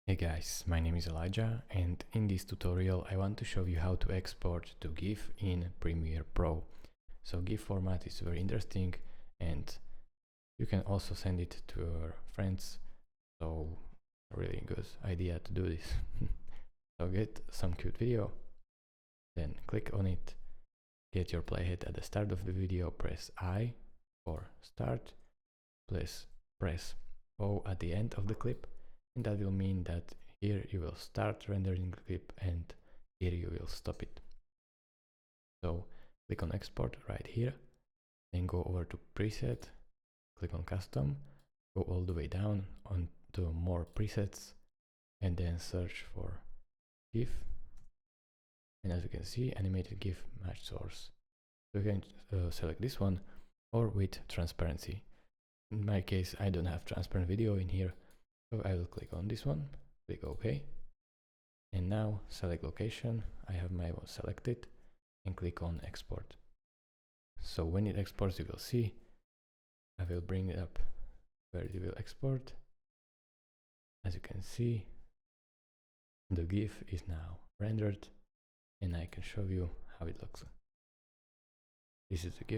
Hey guys, my name is Elijah, and in this tutorial I want to show you how to export to GIF in Premiere Pro. So GIF format is very interesting and you can also send it to your friends, so really good idea to do this. So get some cute video, then click on it, get your playhead at the start of the video, press I for start, press O at the end of the clip, and that will mean that here you will start rendering the clip and here you will stop it. So click on export right here, then go over to preset, click on custom, go all the way down onto more presets, and then search for GIF. And as you can see, animated GIF match source. So you can select this one or with transparency. In my case, I don't have transparent video in here, so I will click on this one, click OK, and now select location. I have my one selected and click on export. So when it exports, you will see, I will bring it up where it will export. As you can see, the GIF is now rendered and I can show you how it looks. This is the GIF.